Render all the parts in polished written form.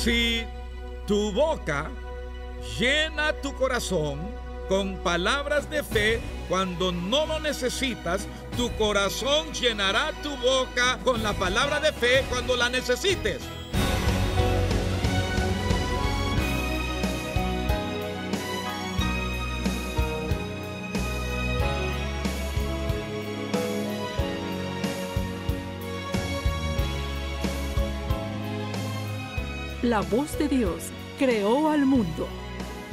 Si tu boca llena tu corazón con palabras de fe cuando no lo necesitas, tu corazón llenará tu boca con la palabra de fe cuando la necesites. La voz de Dios creó al mundo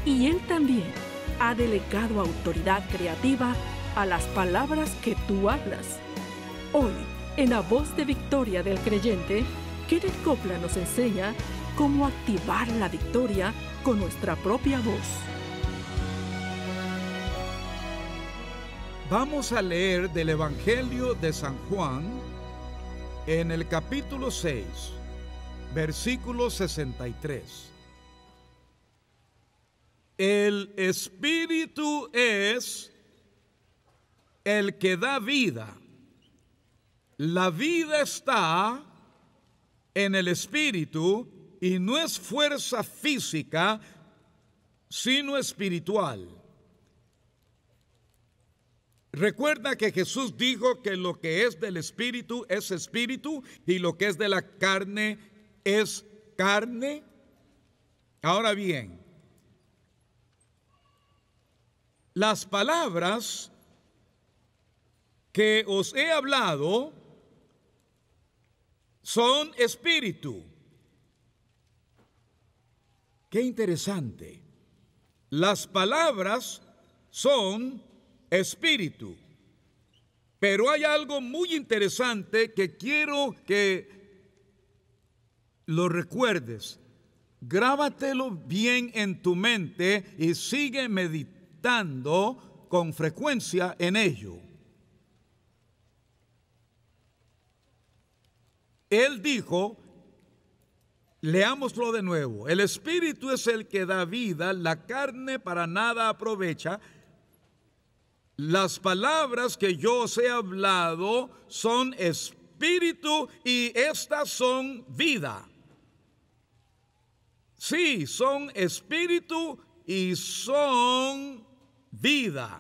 y Él también ha delegado autoridad creativa a las palabras que tú hablas. Hoy, en La Voz de Victoria del Creyente, Kenneth Copeland nos enseña cómo activar la victoria con nuestra propia voz. Vamos a leer del Evangelio de San Juan en el capítulo 6. Versículo 63. El Espíritu es el que da vida. La vida está en el Espíritu y no es fuerza física, sino espiritual. Recuerda que Jesús dijo que lo que es del Espíritu es espíritu y lo que es de la carne es carne. Ahora bien, las palabras que os he hablado son espíritu. Qué interesante. Las palabras son espíritu. Pero hay algo muy interesante que quiero que lo recuerdes. Grábatelo bien en tu mente y sigue meditando con frecuencia en ello. Él dijo, leámoslo de nuevo, el Espíritu es el que da vida, la carne para nada aprovecha. Las palabras que yo os he hablado son espíritu y estas son vida. Sí, son espíritu y son vida.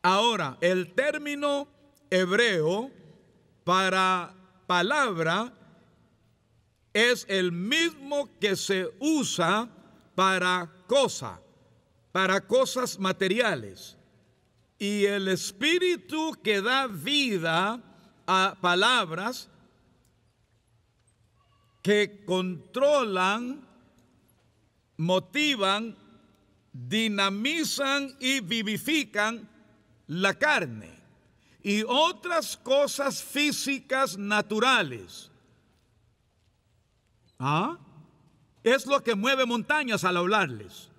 Ahora, el término hebreo para palabra es el mismo que se usa para cosa, para cosas materiales. Y el espíritu que da vida a palabras que controlan, motivan, dinamizan y vivifican la carne y otras cosas físicas naturales. Es lo que mueve montañas al hablarles.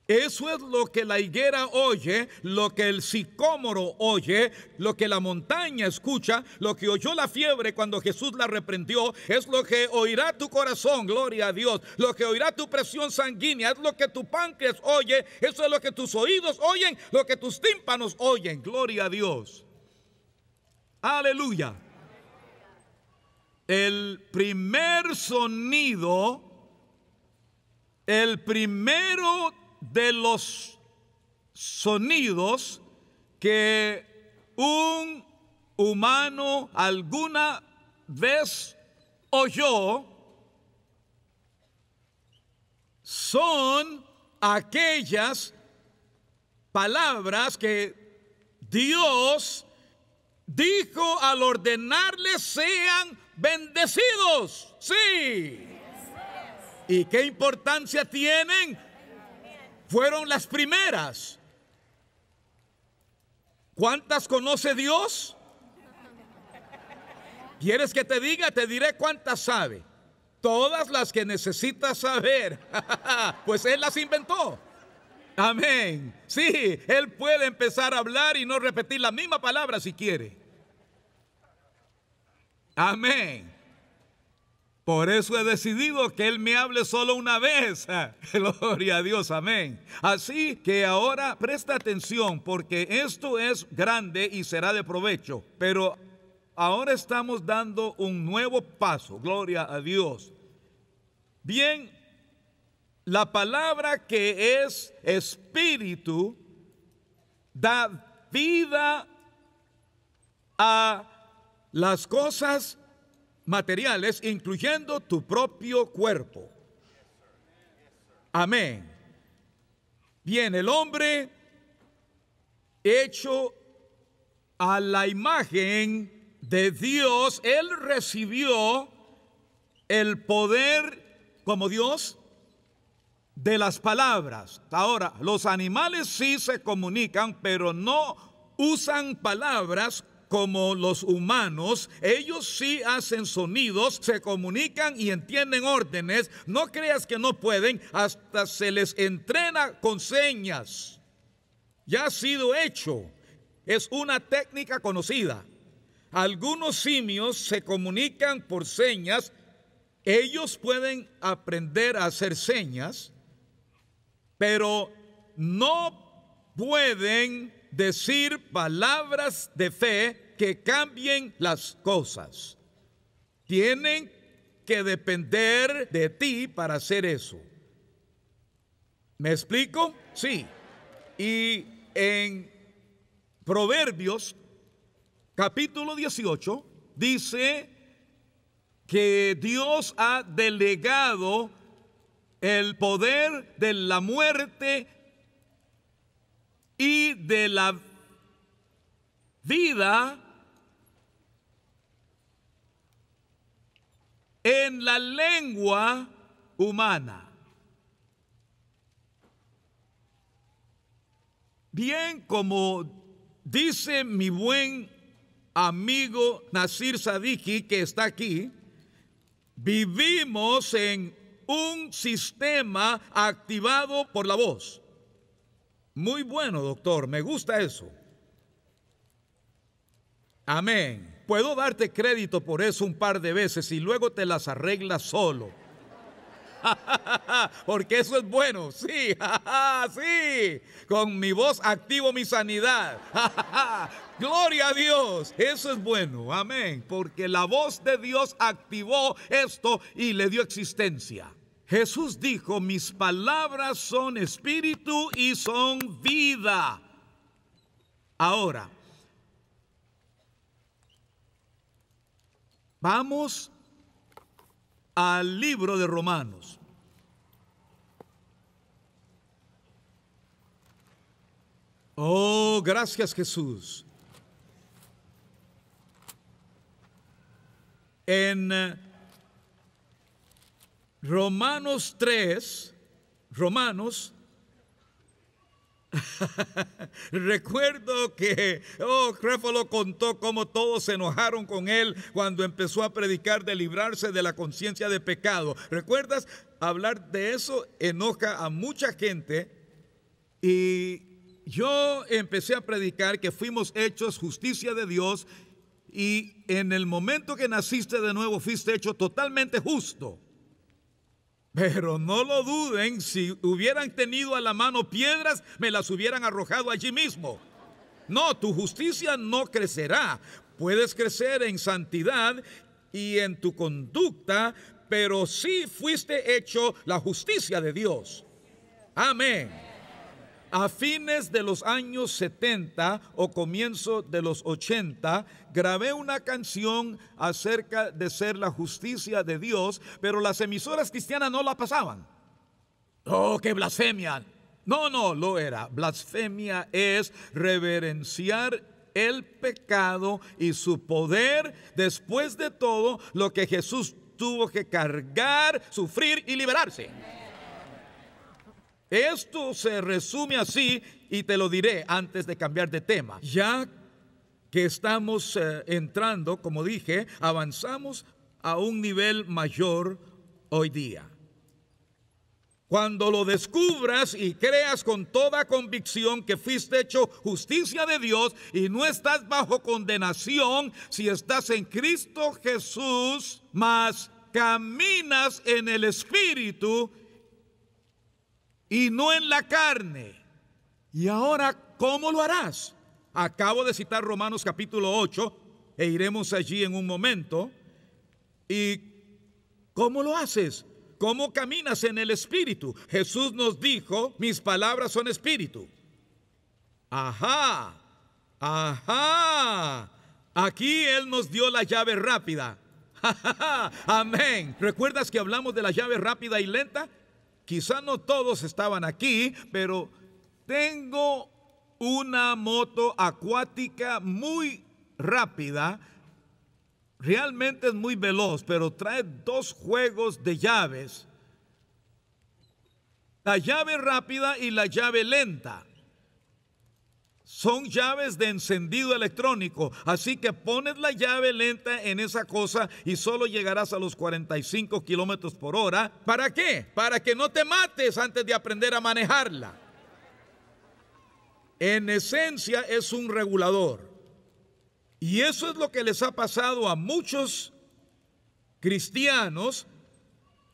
Eso es lo que la higuera oye, lo que el sicómoro oye, lo que la montaña escucha, lo que oyó la fiebre cuando Jesús la reprendió, es lo que oirá tu corazón, gloria a Dios, lo que oirá tu presión sanguínea, es lo que tu páncreas oye, eso es lo que tus oídos oyen, lo que tus tímpanos oyen, gloria a Dios. Aleluya. El primer sonido, el primero de los sonidos que un humano alguna vez oyó son aquellas palabras que Dios dijo al ordenarles sean bendecidos. Sí. ¿Y qué importancia tienen? Fueron las primeras. ¿Cuántas conoce Dios? ¿Quieres que te diga? Te diré cuántas sabe. Todas las que necesitas saber. Pues Él las inventó. Amén. Sí, Él puede empezar a hablar y no repetir la misma palabra si quiere. Amén. Por eso he decidido que Él me hable solo una vez. Gloria a Dios, amén. Así que ahora presta atención porque esto es grande y será de provecho. Pero ahora estamos dando un nuevo paso, gloria a Dios. Bien, la palabra que es espíritu da vida a las cosas materiales, incluyendo tu propio cuerpo. Amén. Bien, el hombre hecho a la imagen de Dios, él recibió el poder como Dios de las palabras. Ahora, los animales sí se comunican, pero no usan palabras como los humanos. Ellos sí hacen sonidos, se comunican y entienden órdenes. No creas que no pueden, hasta se les entrena con señas. Ya ha sido hecho, es una técnica conocida. Algunos simios se comunican por señas. Ellos pueden aprender a hacer señas, pero no pueden decir palabras de fe que cambien las cosas. Tienen que depender de ti para hacer eso. ¿Me explico? Sí. Y en Proverbios capítulo 18 dice que Dios ha delegado el poder de la muerte y de la vida en la lengua humana. Bien, como dice mi buen amigo Nasir Sadiki, que está aquí, vivimos en un sistema activado por la voz. Muy bueno, doctor, me gusta eso. Amén. Puedo darte crédito por eso un par de veces y luego te las arreglas solo. Porque eso es bueno, sí, sí. Con mi voz activo mi sanidad. Gloria a Dios, eso es bueno, amén. Porque la voz de Dios activó esto y le dio existencia. Jesús dijo, mis palabras son espíritu y son vida. Ahora, vamos al libro de Romanos. Oh, gracias Jesús. En Romanos 3, recuerdo que, Créfalo contó cómo todos se enojaron con él cuando empezó a predicar de librarse de la conciencia de pecado. ¿Recuerdas? Hablar de eso enoja a mucha gente. Y yo empecé a predicar que fuimos hechos justicia de Dios, y en el momento que naciste de nuevo fuiste hecho totalmente justo. Pero no lo duden, si hubieran tenido a la mano piedras, me las hubieran arrojado allí mismo. No, tu justicia no crecerá. Puedes crecer en santidad y en tu conducta, pero sí fuiste hecho la justicia de Dios. Amén. A fines de los años 70 o comienzo de los 80, grabé una canción acerca de ser la justicia de Dios, pero las emisoras cristianas no la pasaban. ¡Oh, qué blasfemia! No lo era. Blasfemia es reverenciar el pecado y su poder después de todo lo que Jesús tuvo que cargar, sufrir y liberarse. Esto se resume así y te lo diré antes de cambiar de tema. Ya que estamos entrando, como dije, avanzamos a un nivel mayor hoy día. Cuando lo descubras y creas con toda convicción que fuiste hecho justicia de Dios y no estás bajo condenación si estás en Cristo Jesús, mas caminas en el Espíritu y no en la carne. Y ahora, ¿cómo lo harás? Acabo de citar Romanos capítulo 8, e iremos allí en un momento. ¿Y cómo lo haces? ¿Cómo caminas en el Espíritu? Jesús nos dijo, mis palabras son Espíritu. Ajá, ajá. Aquí Él nos dio la llave rápida. Amén. ¿Recuerdas que hablamos de la llave rápida y lenta? Quizá no todos estaban aquí, pero tengo una moto acuática muy rápida. Realmente es muy veloz, pero trae 2 juegos de llaves. La llave rápida y la llave lenta. Son llaves de encendido electrónico, así que pones la llave lenta en esa cosa y solo llegarás a los 45 kilómetros por hora. ¿Para qué? Para que no te mates antes de aprender a manejarla. En esencia es un regulador. Y eso es lo que les ha pasado a muchos cristianos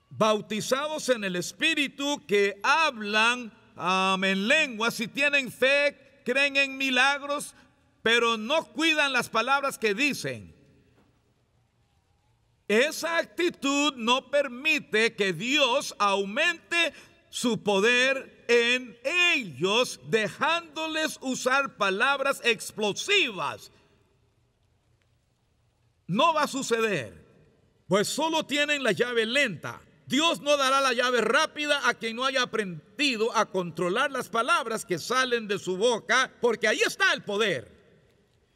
bautizados en el Espíritu que hablan en lenguas y tienen fe, creen en milagros, pero no cuidan las palabras que dicen. Esa actitud no permite que Dios aumente su poder en ellos, dejándoles usar palabras explosivas. No va a suceder, pues solo tienen la llave lenta. Dios no dará la llave rápida a quien no haya aprendido a controlar las palabras que salen de su boca, porque ahí está el poder.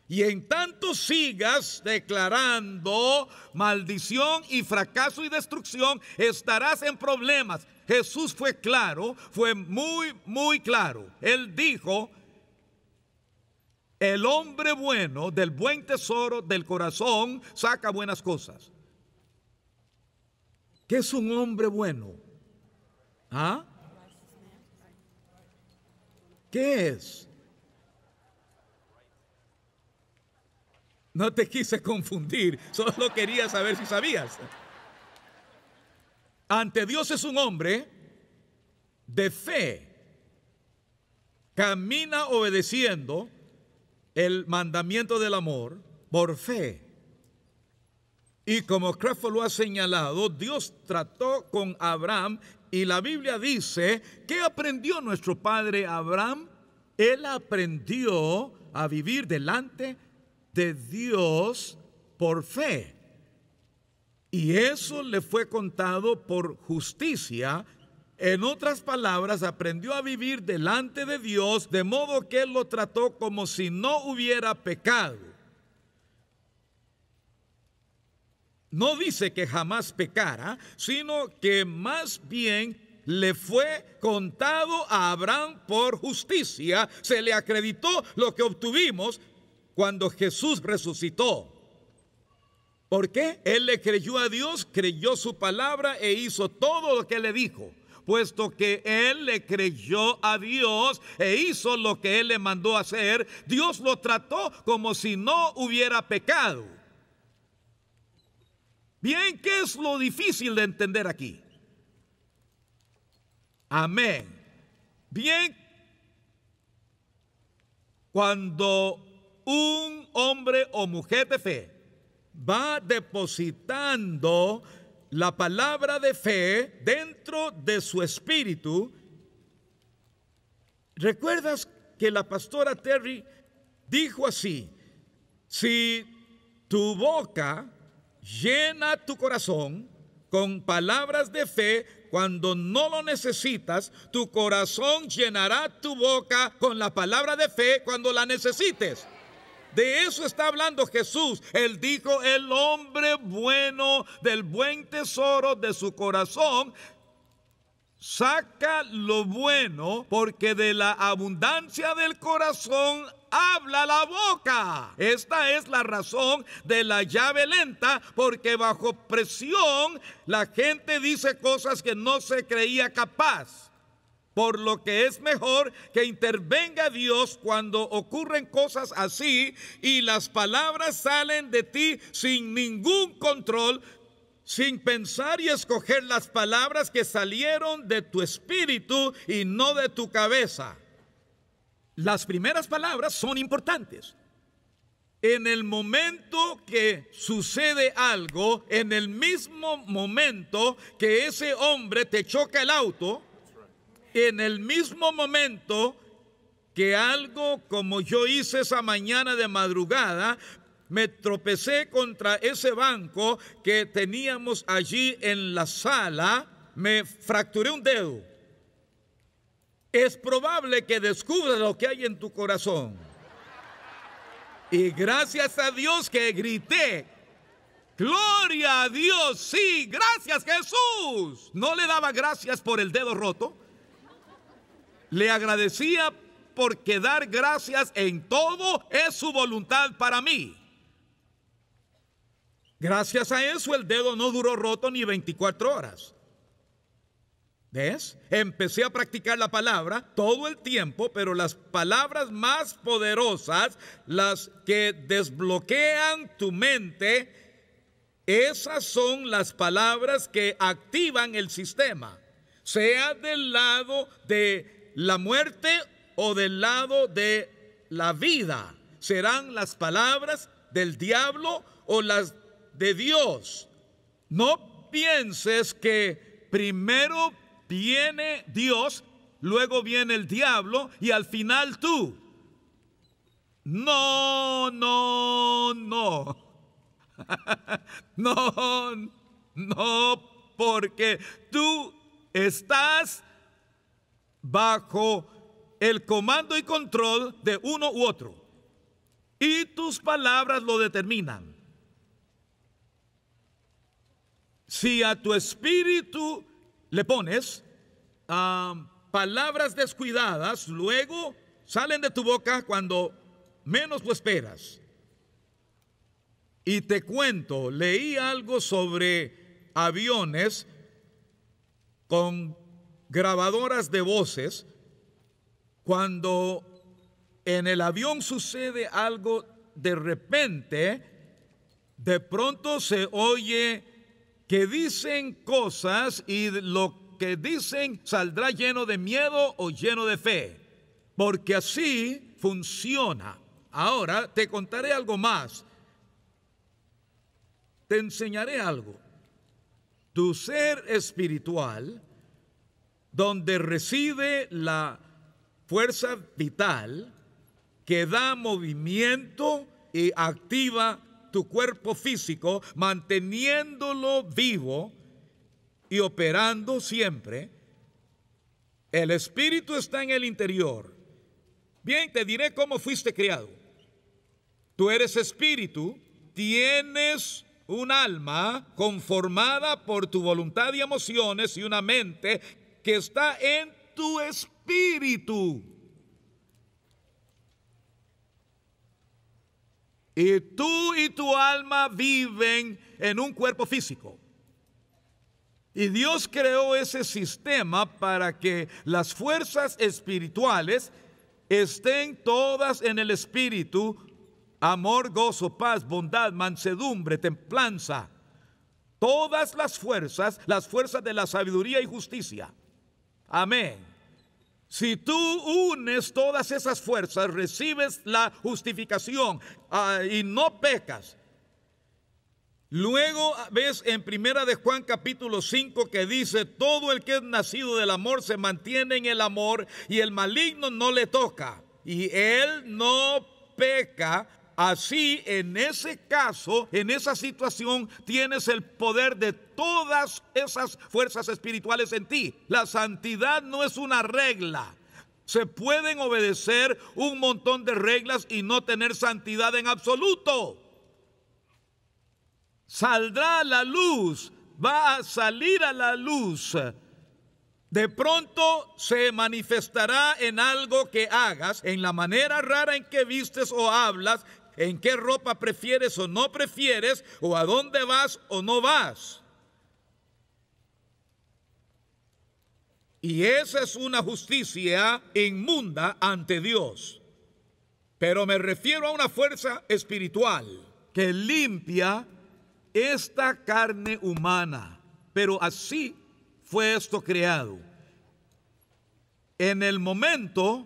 Y en tanto sigas declarando maldición y fracaso y destrucción, estarás en problemas. Jesús fue claro, fue muy claro. Él dijo, el hombre bueno del buen tesoro del corazón saca buenas cosas. ¿Qué es un hombre bueno? ¿Ah? ¿Qué es? No te quise confundir, solo quería saber si sabías. Ante Dios es un hombre de fe. Camina obedeciendo el mandamiento del amor por fe. Y como Crawford lo ha señalado, Dios trató con Abraham y la Biblia dice, ¿qué aprendió nuestro padre Abraham? Él aprendió a vivir delante de Dios por fe. Y eso le fue contado por justicia. En otras palabras, aprendió a vivir delante de Dios, de modo que Él lo trató como si no hubiera pecado. No dice que jamás pecara, sino que más bien le fue contado a Abraham por justicia. Se le acreditó lo que obtuvimos cuando Jesús resucitó. ¿Por qué? Él le creyó a Dios, creyó su palabra e hizo todo lo que le dijo. Puesto que él le creyó a Dios e hizo lo que él le mandó hacer, Dios lo trató como si no hubiera pecado. Bien, ¿qué es lo difícil de entender aquí? Amén. Bien, cuando un hombre o mujer de fe va depositando la palabra de fe dentro de su espíritu, ¿recuerdas que la pastora Terry dijo así? Si tu boca llena tu corazón con palabras de fe cuando no lo necesitas, tu corazón llenará tu boca con la palabra de fe cuando la necesites. De eso está hablando Jesús. Él dijo, el hombre bueno del buen tesoro de su corazón saca lo bueno, porque de la abundancia del corazón habla la boca. Esta es la razón de la llave lenta, porque bajo presión la gente dice cosas que no se creía capaz. Por lo que es mejor que intervenga Dios cuando ocurren cosas así y las palabras salen de ti sin ningún control, sin pensar y escoger las palabras que salieron de tu espíritu y no de tu cabeza. Las primeras palabras son importantes. En el momento que sucede algo, en el mismo momento que ese hombre te choca el auto, en el mismo momento que algo como yo hice esa mañana de madrugada, me tropecé contra ese banco que teníamos allí en la sala, me fracturé un dedo. Es probable que descubras lo que hay en tu corazón. Y gracias a Dios que grité, gloria a Dios, sí, gracias Jesús. No le daba gracias por el dedo roto, le agradecía porque dar gracias en todo es su voluntad para mí. Gracias a eso el dedo no duró roto ni 24 horas. ¿Ves? Empecé a practicar la palabra todo el tiempo, pero las palabras más poderosas, las que desbloquean tu mente, esas son las palabras que activan el sistema, sea del lado de la muerte o del lado de la vida. Serán las palabras del diablo o las de Dios. No pienses que primero viene Dios, luego viene el diablo y al final tú. No, no, no. No, no, porque tú estás bajo el comando y control de uno u otro. Y tus palabras lo determinan. Si a tu espíritu le pones palabras descuidadas, luego salen de tu boca cuando menos lo esperas. Y te cuento, leí algo sobre aviones con grabadoras de voces. Cuando en el avión sucede algo de repente, de pronto se oye que dicen cosas y lo que dicen saldrá lleno de miedo o lleno de fe, porque así funciona. Ahora te contaré algo más. Te enseñaré algo. Tu ser espiritual, donde reside la fuerza vital que da movimiento y activa tu cuerpo físico, manteniéndolo vivo y operando siempre. El espíritu está en el interior. Bien, te diré cómo fuiste criado. Tú eres espíritu, tienes un alma conformada por tu voluntad y emociones y una mente que está en tu espíritu. Y tú y tu alma viven en un cuerpo físico. Y Dios creó ese sistema para que las fuerzas espirituales estén todas en el espíritu: amor, gozo, paz, bondad, mansedumbre, templanza. Todas las fuerzas de la sabiduría y justicia. Amén. Si tú unes todas esas fuerzas, recibes la justificación y no pecas. Luego ves en Primera de Juan capítulo 5 que dice: todo el que es nacido del amor se mantiene en el amor y el maligno no le toca. Y él no peca. Así, en ese caso, en esa situación, tienes el poder de todas esas fuerzas espirituales en ti. La santidad no es una regla. Se pueden obedecer un montón de reglas y no tener santidad en absoluto. Saldrá a la luz, va a salir a la luz. De pronto se manifestará en algo que hagas, en la manera rara en que vistes o hablas, en qué ropa prefieres o no prefieres, o a dónde vas o no vas. Y esa es una justicia inmunda ante Dios. Pero me refiero a una fuerza espiritual que limpia esta carne humana. Pero así fue esto creado. En el momento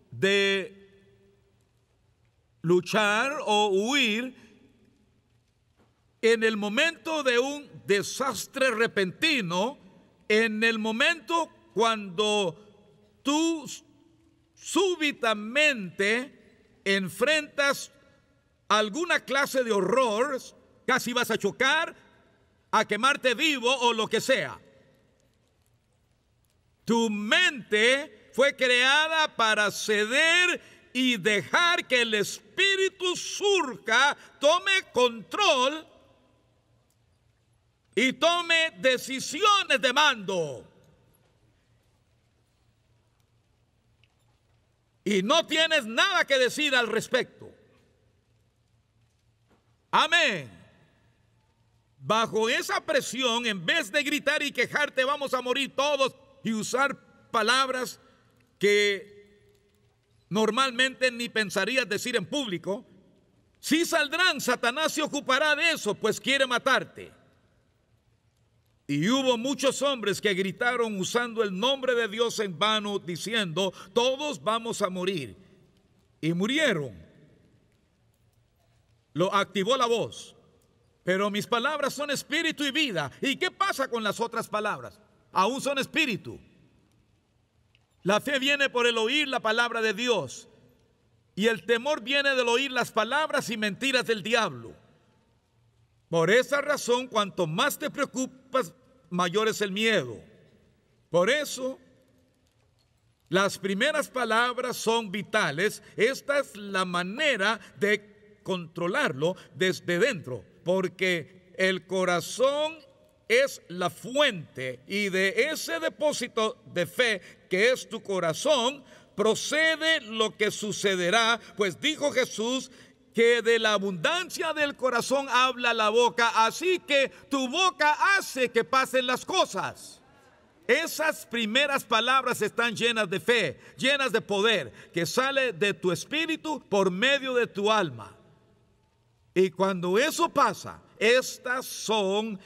de luchar o huir en el momento de un desastre repentino, en el momento cuando tú súbitamente enfrentas alguna clase de horror, casi vas a chocar, a quemarte vivo o lo que sea. Tu mente fue creada para ceder y dejar que el Espíritu surja, tome control y tome decisiones de mando. Y no tienes nada que decir al respecto. Amén. Bajo esa presión, en vez de gritar y quejarte, vamos a morir todos, y usar palabras que normalmente ni pensarías decir en público, si saldrán, Satanás se ocupará de eso, pues quiere matarte. Y hubo muchos hombres que gritaron usando el nombre de Dios en vano, diciendo, todos vamos a morir. Y murieron. Lo activó la voz. Pero mis palabras son espíritu y vida. ¿Y qué pasa con las otras palabras? Aún son espíritu. La fe viene por el oír la palabra de Dios. Y el temor viene del oír las palabras y mentiras del diablo. Por esa razón, cuanto más te preocupas, mayor es el miedo. Por eso, las primeras palabras son vitales. Esta es la manera de controlarlo desde dentro, porque el corazón es la fuente, y de ese depósito de fe que es tu corazón, procede lo que sucederá, pues dijo Jesús que de la abundancia del corazón habla la boca, así que tu boca hace que pasen las cosas. Esas primeras palabras están llenas de fe, llenas de poder, que sale de tu espíritu por medio de tu alma. Y cuando eso pasa, estas son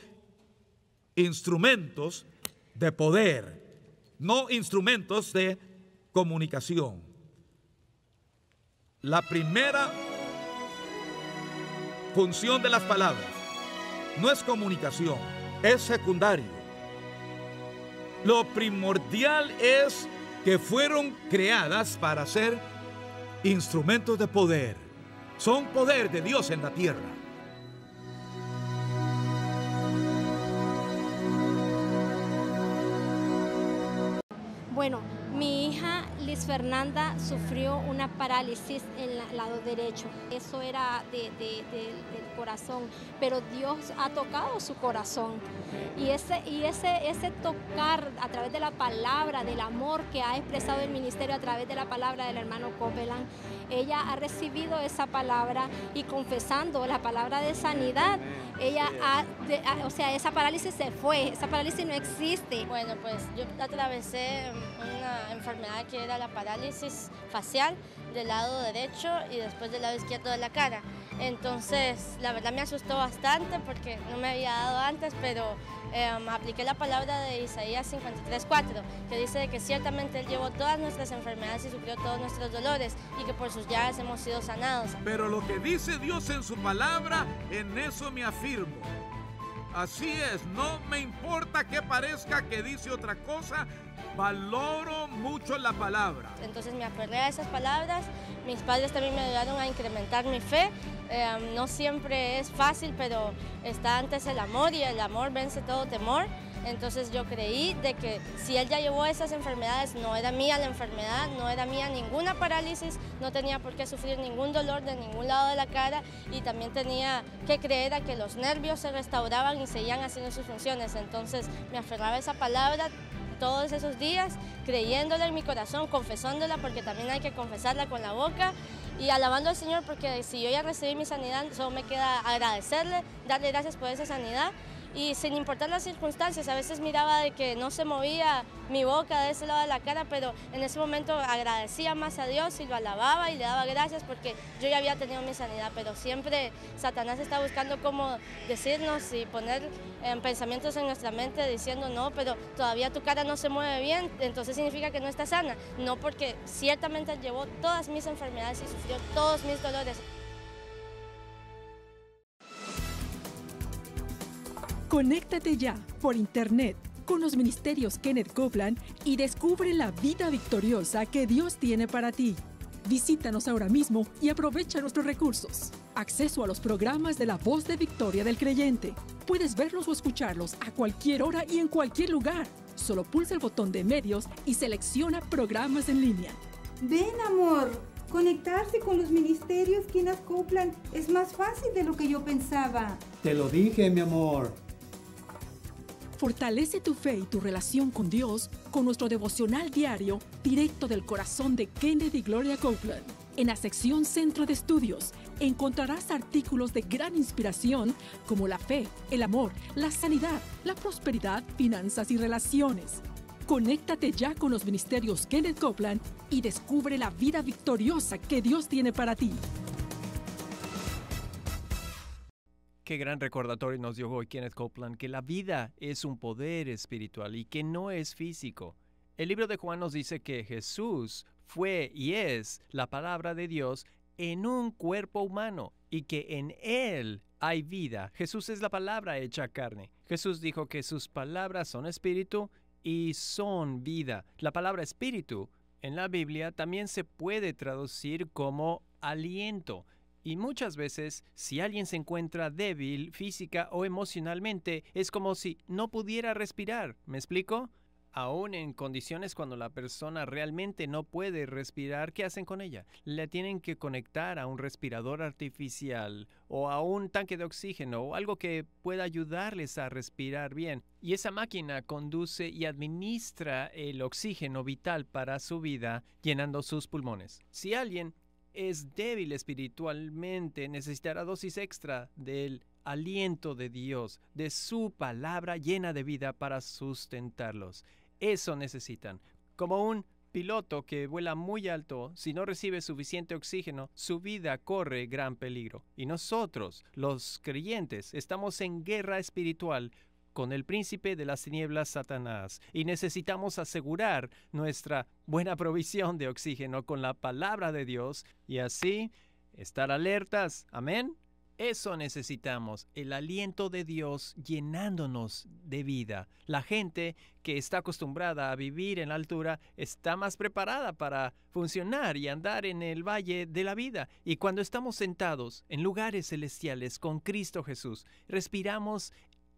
instrumentos de poder, no instrumentos de comunicación. La primera función de las palabras no es comunicación, es secundario. Lo primordial es que fueron creadas para ser instrumentos de poder. Son poder de Dios en la tierra. Bueno, mi hija Liz Fernanda sufrió una parálisis en el lado derecho. Eso era del corazón, pero Dios ha tocado su corazón. Y ese tocar a través de la palabra, del amor que ha expresado el ministerio a través de la palabra del hermano Copeland, ella ha recibido esa palabra y confesando la palabra de sanidad, ella esa parálisis se fue, esa parálisis no existe. Bueno, pues yo atravesé una enfermedad que era la parálisis facial del lado derecho y después del lado izquierdo de la cara. Entonces, la verdad me asustó bastante porque no me había dado antes, pero apliqué la palabra de Isaías 53:4, que dice de que ciertamente Él llevó todas nuestras enfermedades y sufrió todos nuestros dolores y que por sus llagas hemos sido sanados. Pero lo que dice Dios en su palabra, en eso me afirmo. Así es, no me importa que parezca que dice otra cosa, valoro mucho la palabra. Entonces me aferré a esas palabras, mis padres también me ayudaron a incrementar mi fe. No siempre es fácil, pero está antes el amor y el amor vence todo temor. Entonces yo creí de que si Él ya llevó esas enfermedades, no era mía la enfermedad, no era mía ninguna parálisis, no tenía por qué sufrir ningún dolor de ningún lado de la cara y también tenía que creer a que los nervios se restauraban y seguían haciendo sus funciones. Entonces me aferraba a esa palabra todos esos días, creyéndola en mi corazón, confesándola, porque también hay que confesarla con la boca, y alabando al Señor, porque si yo ya recibí mi sanidad, solo me queda agradecerle, darle gracias por esa sanidad. y sin importar las circunstancias, a veces miraba de que no se movía mi boca de ese lado de la cara, pero en ese momento agradecía más a Dios y lo alababa y le daba gracias porque yo ya había tenido mi sanidad, pero siempre Satanás está buscando cómo decirnos y poner pensamientos en nuestra mente diciendo no, pero todavía tu cara no se mueve bien, entonces significa que no está sana. No, porque ciertamente Él llevó todas mis enfermedades y sufrió todos mis dolores. Conéctate ya por internet con los ministerios Kenneth Copeland y descubre la vida victoriosa que Dios tiene para ti. Visítanos ahora mismo y aprovecha nuestros recursos. Acceso a los programas de La Voz de Victoria del Creyente. Puedes verlos o escucharlos a cualquier hora y en cualquier lugar. Solo pulsa el botón de medios y selecciona programas en línea. Ven, amor. Conectarse con los ministerios Kenneth Copeland es más fácil de lo que yo pensaba. Te lo dije, mi amor. Fortalece tu fe y tu relación con Dios con nuestro devocional diario directo del corazón de Kenneth y Gloria Copeland. En la sección Centro de Estudios encontrarás artículos de gran inspiración como la fe, el amor, la sanidad, la prosperidad, finanzas y relaciones. Conéctate ya con los ministerios Kenneth Copeland y descubre la vida victoriosa que Dios tiene para ti. Qué gran recordatorio nos dio hoy Kenneth Copeland, que la vida es un poder espiritual y que no es físico. El libro de Juan nos dice que Jesús fue y es la palabra de Dios en un cuerpo humano y que en Él hay vida. Jesús es la palabra hecha carne. Jesús dijo que sus palabras son espíritu y son vida. La palabra espíritu en la Biblia también se puede traducir como aliento. Y muchas veces, si alguien se encuentra débil física o emocionalmente, es como si no pudiera respirar. ¿Me explico? Aún en condiciones cuando la persona realmente no puede respirar, ¿qué hacen con ella? Le tienen que conectar a un respirador artificial o a un tanque de oxígeno o algo que pueda ayudarles a respirar bien. Y esa máquina conduce y administra el oxígeno vital para su vida, llenando sus pulmones. Si alguien es débil espiritualmente, necesitará dosis extra del aliento de Dios, de su palabra llena de vida para sustentarlos. Eso necesitan. Como un piloto que vuela muy alto, si no recibe suficiente oxígeno, su vida corre gran peligro. Y nosotros, los creyentes, estamos en guerra espiritual con el príncipe de las tinieblas, Satanás, y necesitamos asegurar nuestra buena provisión de oxígeno con la palabra de Dios y así estar alertas. Amén. Eso necesitamos, el aliento de Dios llenándonos de vida. La gente que está acostumbrada a vivir en la altura está más preparada para funcionar y andar en el valle de la vida. Y cuando estamos sentados en lugares celestiales con Cristo Jesús, respiramos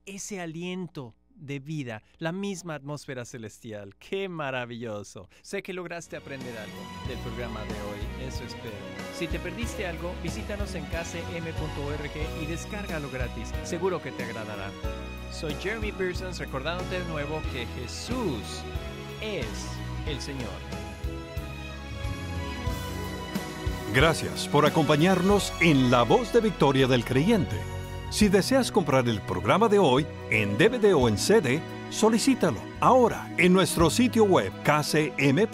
ese aliento de vida, la misma atmósfera celestial. ¡Qué maravilloso! Sé que lograste aprender algo del programa de hoy, eso espero. Si te perdiste algo, visítanos en kcm.org y descárgalo gratis. Seguro que te agradará. Soy Jeremy Pearson, recordándote de nuevo que Jesús es el Señor. Gracias por acompañarnos en La Voz de Victoria del Creyente. Si deseas comprar el programa de hoy en DVD o en CD, solicítalo ahora en nuestro sitio web kcm.org/es.